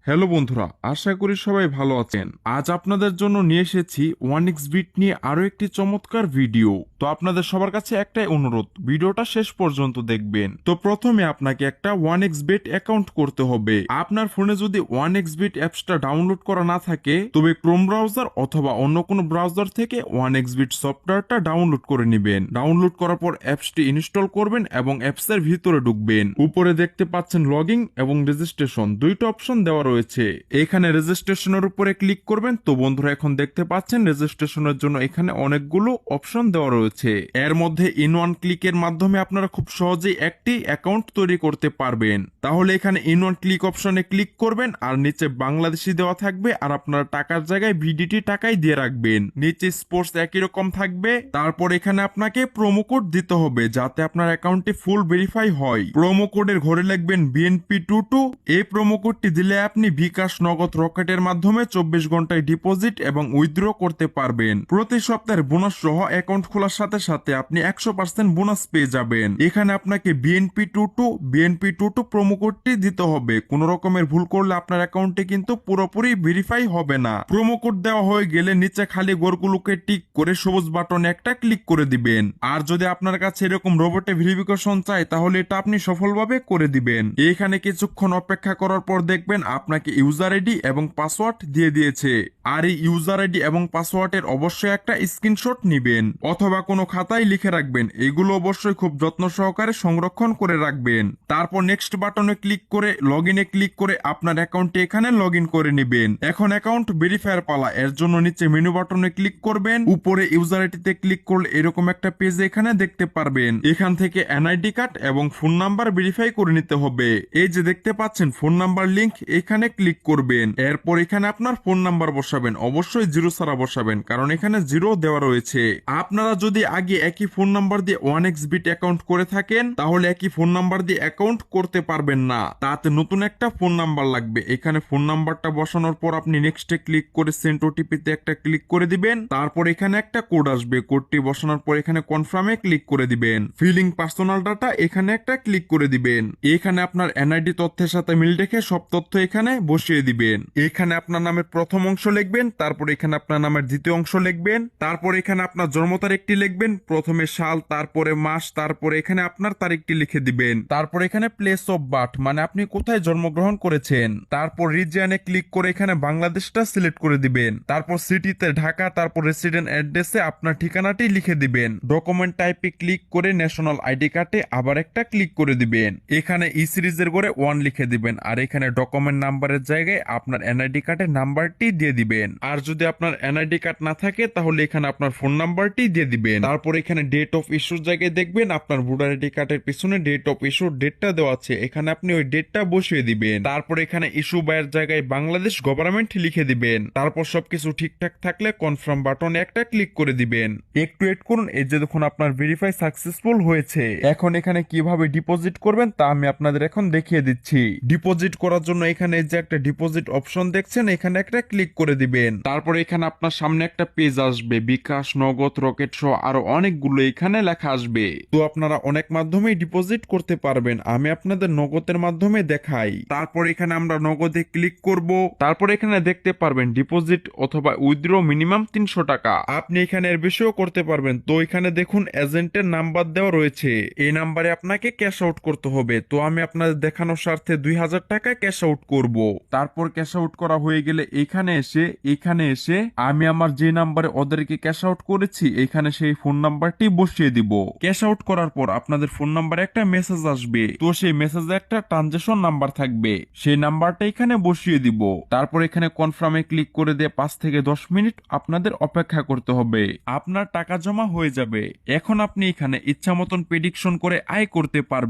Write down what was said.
Hello বন্ধুরা, আশা করি সবাই ভালো আছেন। আজ আপনাদের জন্য নিয়ে এসেছি 1xBet নিয়ে আরো একটি চমৎকার ভিডিও। তো আপনাদের সবার কাছে একটাই অনুরোধ, ভিডিওটা শেষ পর্যন্ত দেখবেন। তো প্রথমে আপনাকে একটা 1xBet অ্যাকাউন্ট করতে হবে। আপনার ফোনে যদি 1xBet অ্যাপসটা ডাউনলোড করা না থাকে, তবে ক্রোম ব্রাউজার অথবা অন্য কোনো ব্রাউজার থেকে 1xBet সফটওয়্যারটা ডাউনলোড করে নেবেন। ডাউনলোড করার পর অ্যাপসটি ইনস্টল করবেন এবং অ্যাপসের ভিতরে ঢুকবেন। উপরে দেখতে পাচ্ছেন লগইন এবং রেজিস্ট্রেশন, দুইটা অপশন দেওয়া রয়েছে। এখানে রেজিস্ট্রেশনের উপরে ক্লিক করবেন। তো বন্ধুরা, এখন দেখতে পাচ্ছেন রেজিস্ট্রেশনের জন্য এখানে অনেকগুলো অপশন দেওয়া রয়েছে। এর মধ্যে ইন ওয়ান ক্লিকের মাধ্যমে আপনারা খুব সহজেই একটি অ্যাকাউন্ট তৈরি করতে পারবেন। তাহলে এখানে ইন ওয়ান ক্লিক অপশনে ক্লিক করবেন আর নিচে বাংলাদেশি দেওয়া থাকবে, আর আপনারা টাকার জায়গায় ভিডিটি টাকাই দিয়ে রাখবেন। নিচে স্পোর্টস একই রকম থাকবে। তারপর এখানে আপনাকে প্রোমো কোড দিতে হবে যাতে আপনার অ্যাকাউন্টটি ফুল ভেরিফাই হয়। প্রোমো কোডের ঘরে লিখবেন BNP22। এই প্রোমো কোডটি দিলে আপনি বিকাশ, নগদ, রকেটের মাধ্যমে 24 ঘন্টায় ডিপোজিট এবং উইথড্র করতে পারবেন। প্রতি সপ্তাহের বোনাস সহ অ্যাকাউন্ট খোলার সাথে সাথে আপনি 100% বোনাস পেয়ে যাবেন। এখানে আপনাকে BNP22 প্রোমো কোডটি দিতে হবে। কোন রকমের ভুল করলে আপনার অ্যাকাউন্টে কিন্তু পুরোপুরি ভেরিফাই হবে না। প্রোমো কোড দেওয়া হয়ে গেলে নিচে খালি ঘরগুলোকে টিক করে সবুজ বাটনে একটা ক্লিক করে দিবেন। আর যদি আপনার কাছে এরকম রোবটে ভেরিফিকেশন চাই, তাহলে এটা আপনি সফলভাবে করে দিবেন। এখানে কিছুক্ষণ অপেক্ষা করার পর দেখবেন আপনাকে ইউজার আইডি এবং পাসওয়ার্ড দিয়ে দিয়েছে। আর এই ইউজার আইডি এবং পাসওয়ার্ডের অবশ্যই একটা স্ক্রিনশট নিবেন অথবা কোনো খাতায় লিখে রাখবেন। এগুলো অবশ্যই খুব যত্ন সহকারে সংরক্ষণ করে রাখবেন। তারপর নেক্সট বাটনে ক্লিক করে লগইনে ক্লিক করে আপনার অ্যাকাউন্টে এখানে লগইন করে নেবেন। এখন অ্যাকাউন্ট ভেরিফায়ার পালা। এর জন্য নিচে মেনু বাটনে ক্লিক করবেন। উপরে ইউজার আইডিতে ক্লিক করলে এরকম একটা পেজ এখানে দেখতে পারবেন। এখান থেকে এনআইডি কার্ড এবং ফোন নাম্বার ভেরিফাই করে নিতে হবে। এই যে দেখতে পাচ্ছেন ফোন নাম্বার লিংক, এখানে ক্লিক করবেন। এরপর এখানে আপনার ফোন নাম্বার বসাবেন। অবশ্যই জিরো ছাড়া বসাবেন, কারণ এখানে জিরো দেওয়া রয়েছে। আপনারা যদি আগে একই ফোন নাম্বার দিয়ে 1xBet অ্যাকাউন্ট করে থাকেন, তাহলে একই ফোন নাম্বার দিয়ে অ্যাকাউন্ট করতে পারবেন না। তাতে নতুন একটা ফোন নাম্বার লাগবে। এখানে ফোন নাম্বারটা বসানোর পর আপনি নেক্সটে ক্লিক করে সেন্ড ওটিপিতে একটা ক্লিক করে দিবেন। তারপর এখানে একটা কোড আসবে। কোডটি বসানোর পর এখানে কনফার্মে ক্লিক করে দিবেন। ফিলিং পার্সোনাল ডাটা এখানে একটা ক্লিক করে দিবেন। এখানে আপনার এনআইডি তথ্যের সাথে মিল রেখে সব তথ্য এখানে বসিয়ে দিবেন। এখানে আপনার নামের প্রথম অংশ লিখবেন, তারপর এখানে আপনার নামের দ্বিতীয় অংশ লিখবেন, তারপর এখানে আপনার জন্ম তারিখটি লিখবেন। প্রথমে সাল, তারপরে মাস, তারপরে এখানে আপনার তারিখটি লিখে দিবেন। তারপর এখানে প্লেস অফ বার্থ মানে আপনি কোথায় জন্মগ্রহণ করেছেন। তারপর রিজিয়নে ক্লিক করে এখানে বাংলাদেশটা সিলেক্ট করে দিবেন। তারপর সিটিতে ঢাকা, তারপর রেসিডেন্ট অ্যাড্রেসে আপনার ঠিকানাটি লিখে দিবেন। ডকুমেন্ট টাইপে ক্লিক করে ন্যাশনাল আইডি কার্ডে আবার একটা ক্লিক করে দিবেন। এখানে ই সিরিজের করে 1 লিখে দিবেন। আর এখানে ডকুমেন্ট নাম্বারের জায়গায় আপনার এনআইডি কার্ডের নাম্বারটি দিয়ে দিবেন। আর যদি আপনার এনআইডি কার্ড না থাকে, তাহলে এখানে আপনার ফোন নাম্বারটি দিয়ে দিবেন। তারপর এখানে ডেট অফ ইস্যুর জায়গায় দেখবেন আপনার ভোটার আইডি কার্ডের পিছনে ডেট অফ ইস্যুর ডেটটা দেওয়া আছে। এখানে আপনি ওই ডেটটা বসিয়ে দিবেন। তারপর এখানে ইস্যু বাইয়ের জায়গায় বাংলাদেশ গভর্নমেন্ট লিখে দিবেন। তারপর সবকিছু ঠিকঠাক থাকলে কনফার্ম বাটনে একটা ক্লিক করে দিবেন। একটু ওয়েট করুন। এই যে দেখুন আপনার ভেরিফাই সাকসেসফুল হয়েছে। এখন এখানে কিভাবে ডিপোজিট করবেন তা আমি আপনাদের এখন দেখিয়ে দিচ্ছি। ডিপোজিট করার জন্য এখানে যে একটা ডিপোজিট অপশন দেখছেন, এখানে একটা ক্লিক করে দিবেন। তারপর এখানে আপনার সামনে একটা পেজ আসবে, বিকাশ, নগদ, রকেট সহ আরো অনেকগুলো এখানে লেখা আসবে। তো আপনারা অনেক মাধ্যমে ডিপোজিট করতে পারবেন। আমি আপনাদের নগদের মাধ্যমে দেখাই। তারপর এখানে আমরা নগদে ক্লিক করব। তারপর এখানে দেখতে পারবেন ডিপোজিট অথবা উইথড্র মিনিমাম 300 টাকা। আপনি এখানে এর বেশিও করতে পারবেন। তো এখানে দেখুন এজেন্টের নাম্বার দেওয়া রয়েছে। এই নাম্বারে আপনাকে ক্যাশ আউট করতে হবে। তো আমি আপনাদের দেখানোর স্বার্থে 2000 টাকা ক্যাশ আউট করব। তারপর ক্যাশ আউট করা হয়ে গেলে এখানে এসে আমি আমার যে নাম্বারে ওদেরকে ক্যাশ আউট করেছি, এখানে সেই ফোন নাম্বারটি বসিয়ে দিব। ক্যাশ আউট করার পর আপনাদের ফোন নাম্বারে একটা মেসেজ আসবে। তো সেই মেসেজে একটা ট্রানজাকশন নাম্বার থাকবে, সেই নাম্বারটা এখানে বসিয়ে দিব। তারপর এখানে কনফার্মে ক্লিক করে দিয়ে 5 থেকে 10 মিনিট আপনাদের অপেক্ষা করতে হবে। আপনার টাকা জমা হয়ে যাবে। এখন আপনি এখানে ইচ্ছা মতন প্রেডিকশন করে আয় করতে পারবেন।